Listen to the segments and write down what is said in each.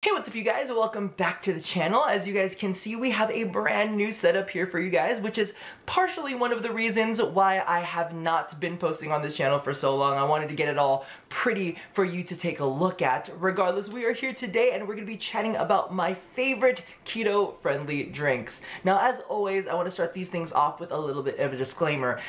Hey, what's up you guys? Welcome back to the channel. As you guys can see, we have a brand new setup here for you guys, which is partially one of the reasons why I have not been posting on this channel for so long. I wanted to get it all pretty for you to take a look at. Regardless, we are here today and we're going to be chatting about my favorite keto-friendly drinks. Now, as always, I want to start these things off with a little bit of a disclaimer.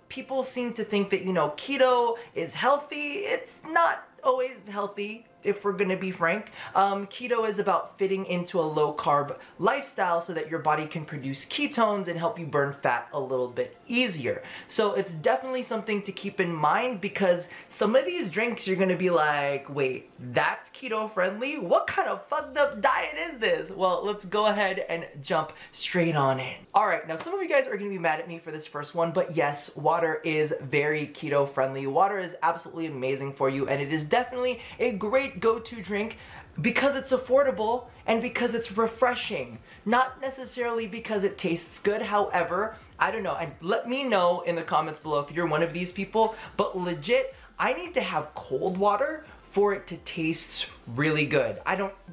People seem to think that, keto is healthy. It's not always healthy, if we're gonna be frank. Keto is about fitting into a low-carb lifestyle so that your body can produce ketones and help you burn fat a little bit easier. So it's definitely something to keep in mind, because some of these drinks you're gonna be like, wait, that's keto-friendly? What kind of fucked up diet is this? Well, let's go ahead and jump straight on in. Alright, now some of you guys are gonna be mad at me for this first one, but yes, water is very keto-friendly. Water is absolutely amazing for you, and it is definitely a great go-to drink because it's affordable and because it's refreshing. Not necessarily because it tastes good. However, I don't know, and let me know in the comments below if you're one of these people, but legit, I need to have cold water for it to taste really good.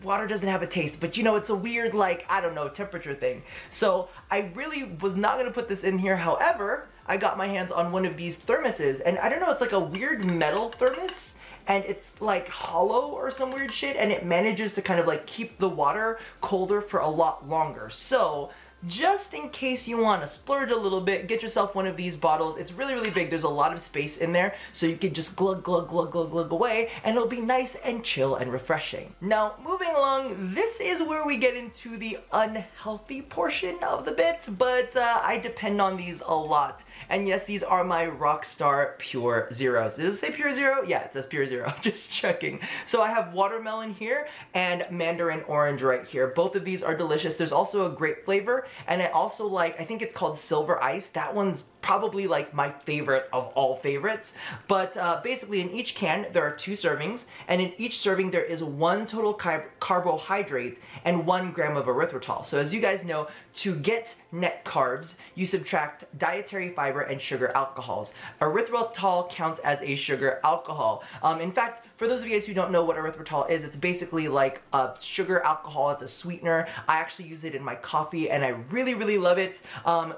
Water doesn't have a taste, but it's a weird, I don't know, temperature thing. So I really was not gonna put this in here. However, I got my hands on one of these thermoses, and I don't know, it's like a weird metal thermos, and it's like hollow or some weird shit, and it manages to kind of keep the water colder for a lot longer. So just in case you want to splurge a little bit, get yourself one of these bottles. It's really, really big. There's a lot of space in there, so you can just glug, glug, glug, glug, glug away, and it'll be nice and chill and refreshing. Now, moving along, this is where we get into the unhealthy portion of the bit, but I depend on these a lot. And yes, these are my Rockstar Pure Zeros. Does it say Pure Zero? Yeah, it says Pure Zero. Just checking. So I have watermelon here and mandarin orange right here. Both of these are delicious. There's also a grape flavor, and I also I think it's called Silver Ice. That one's probably my favorite of all favorites. But basically in each can, there are 2 servings, and in each serving there is 1 total carbohydrate and 1 gram of erythritol. So as you guys know, to get net carbs, you subtract dietary fiber and sugar alcohols. Erythritol counts as a sugar alcohol. In fact, for those of you guys who don't know what erythritol is, it's basically like a sugar alcohol. It's a sweetener. I actually use it in my coffee, and I really, really love it.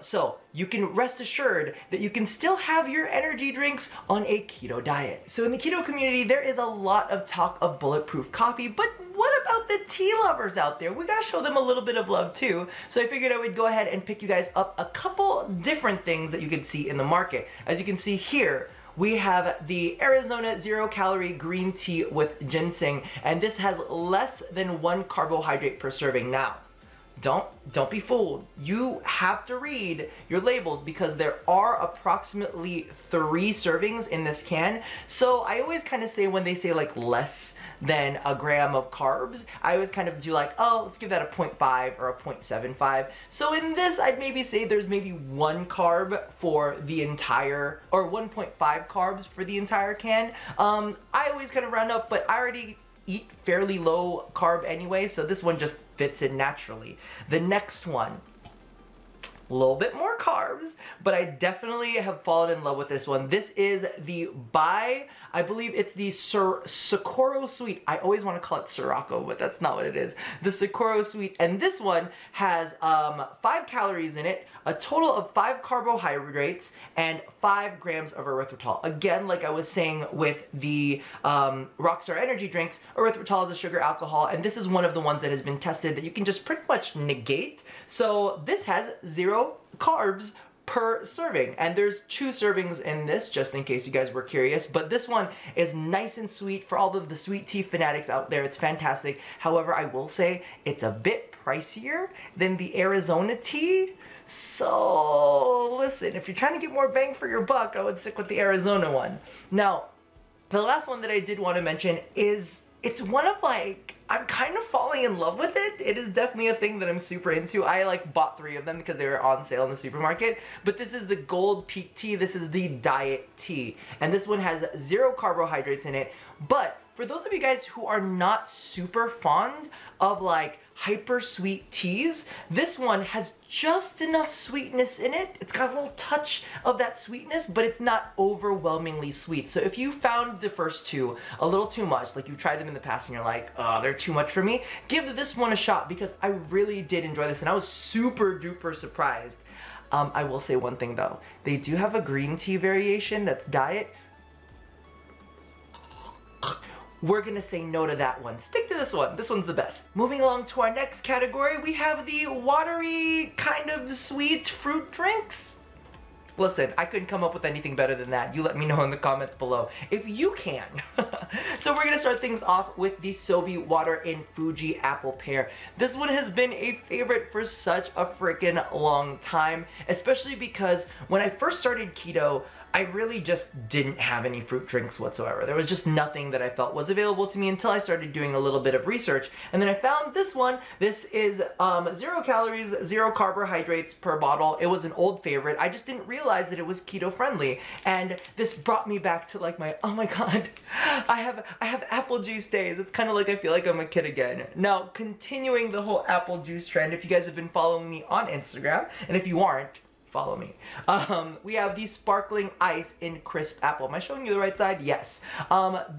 So you can rest assured that you can still have your energy drinks on a keto diet. So in the keto community, there is a lot of talk of bulletproof coffee, but what about the tea lovers out there? We gotta show them a little bit of love too. So I figured I would go ahead and pick you guys up a couple different things that you can see in the market. As you can see here, we have the Arizona 0-calorie green tea with ginseng, and this has less than 1 carbohydrate per serving. Now, don't be fooled. You have to read your labels, because there are approximately 3 servings in this can. So I always kind of say, when they say less than a gram of carbs, I always kind of do oh, let's give that a 0.5 or a 0.75. So in this, I'd maybe say there's maybe 1 carb for the entire, or 1.5 carbs for the entire can. I always kind of round up, but I already eat fairly low carb anyway, so this one just fits in naturally. The next one, a little bit more carbs, but I definitely have fallen in love with this one. This is the I believe it's the Socorro Sweet. I always want to call it Sirocco, but that's not what it is. The Socorro Sweet, and this one has 5 calories in it, a total of 5 carbohydrates, and 5 grams of erythritol. Again, like I was saying with the Rockstar energy drinks, erythritol is a sugar alcohol, and this is one of the ones that has been tested that you can just pretty much negate. So this has 0 carbs per serving, and there's 2 servings in this, just in case you guys were curious. But this one is nice and sweet. For all of the sweet tea fanatics out there, it's fantastic. However, I will say it's a bit pricier than the Arizona tea. So listen, if you're trying to get more bang for your buck, I would stick with the Arizona one. Now, the last one that I did want to mention is, it's one of I'm kind of falling in love with it. It is definitely a thing that I'm super into. I bought 3 of them because they were on sale in the supermarket. But this is the Gold Peak Tea. This is the diet tea. And this one has 0 carbohydrates in it. But for those of you guys who are not super fond of like hyper sweet teas, this one has just enough sweetness in it. It's got a little touch of that sweetness, but it's not overwhelmingly sweet. So if you found the first two a little too much, like you've tried them in the past and you're like, oh, they're too much for me, give this one a shot, because I really did enjoy this and I was super duper surprised. I will say one thing though, they do have a green tea variation that's diet. We're gonna say no to that one. Stick to this one. This one's the best. Moving along to our next category, we have the watery, kind of sweet fruit drinks. Listen, I couldn't come up with anything better than that. You let me know in the comments below if you can. So we're gonna start things off with the Sobe Water in Fuji Apple Pear. This one has been a favorite for such a freaking long time, especially because when I first started keto, I really just didn't have any fruit drinks whatsoever. There was just nothing that I felt was available to me until I started doing a little bit of research. And then I found this one. This is 0 calories, 0 carbohydrates per bottle. It was an old favorite. I just didn't realize that it was keto friendly. And this brought me back to like my, oh my God, I have apple juice days. It's kind of like I feel like I'm a kid again. Now, continuing the whole apple juice trend, if you guys have been following me on Instagram, and if you aren't, follow me. We have the sparkling ice in crisp apple. Am I showing you the right side? Yes.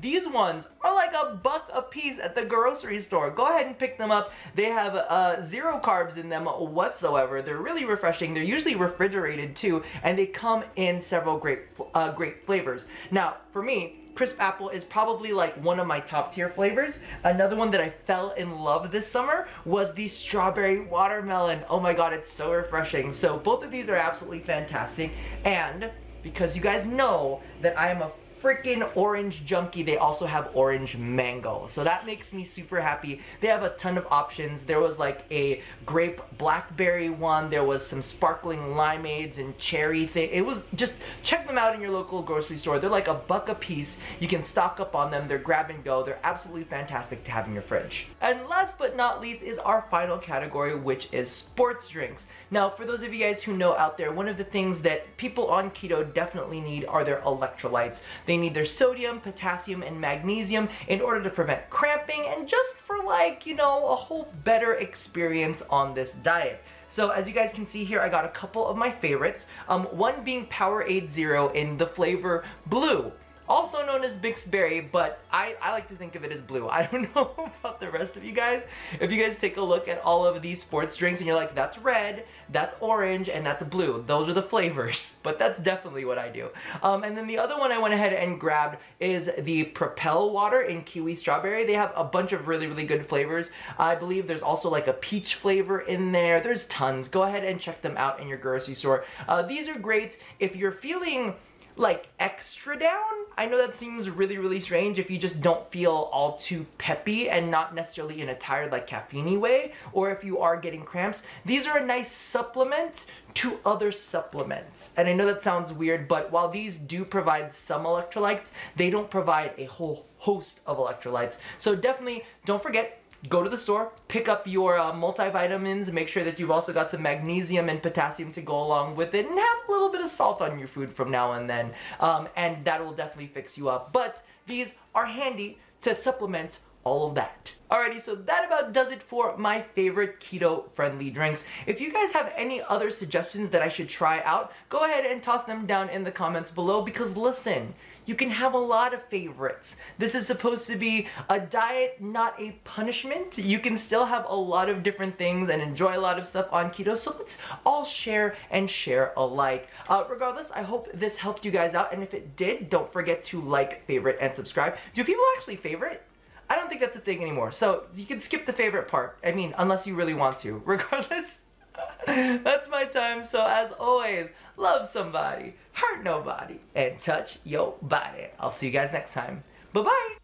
These ones are like $1 a piece at the grocery store. Go ahead and pick them up. They have 0 carbs in them whatsoever. They're really refreshing. They're usually refrigerated too, and they come in several great flavors. Now, for me, crisp apple is probably like one of my top tier flavors. Another one that I fell in love this summer was the strawberry watermelon. Oh my God, it's so refreshing. So both of these are absolutely fantastic. And because you guys know that I am a freaking orange junkie, they also have orange mango. So that makes me super happy. They have a ton of options. There was like a grape blackberry one. There was some sparkling limeades and cherry thing. It was just, check them out in your local grocery store. They're like $1 a piece. You can stock up on them. They're grab and go. They're absolutely fantastic to have in your fridge. And last but not least is our final category, which is sports drinks. Now, for those of you guys who know out there, one of the things that people on keto definitely need are their electrolytes. They need their sodium, potassium, and magnesium in order to prevent cramping and just for like, you know, a whole better experience on this diet. So as you guys can see here, I got a couple of my favorites. One being Powerade Zero in the flavor blue, also known as mixed berry, but I like to think of it as blue. I don't know about the rest of you guys. If you guys take a look at all of these sports drinks and you're like, that's red, that's orange, and that's blue. Those are the flavors, but that's definitely what I do. And then the other one I went ahead and grabbed is the Propel Water in Kiwi Strawberry. They have a bunch of really, really good flavors. I believe there's also like a peach flavor in there. There's tons. Go ahead and check them out in your grocery store. These are great if you're feeling like extra down. I know that seems really, really strange if you just don't feel all too peppy and not necessarily in a tired, like caffeine-y way, or if you are getting cramps. These are a nice supplement to other supplements. And I know that sounds weird, but while these do provide some electrolytes, they don't provide a whole host of electrolytes. So definitely don't forget, go to the store, pick up your multivitamins, make sure that you've also got some magnesium and potassium to go along with it, and have a little bit of salt on your food from now and then, and that will definitely fix you up. But these are handy to supplement all of that. Alrighty, so that about does it for my favorite keto-friendly drinks. If you guys have any other suggestions that I should try out, go ahead and toss them down in the comments below, because listen, you can have a lot of favorites. This is supposed to be a diet, not a punishment. You can still have a lot of different things and enjoy a lot of stuff on keto, so let's all share and share alike. Regardless, I hope this helped you guys out, and if it did, don't forget to like, favorite, and subscribe. Do people actually favorite? I don't think that's a thing anymore, so you can skip the favorite part. I mean, unless you really want to. Regardless, that's my time. So as always, love somebody, hurt nobody, and touch your body. I'll see you guys next time. Bye-bye.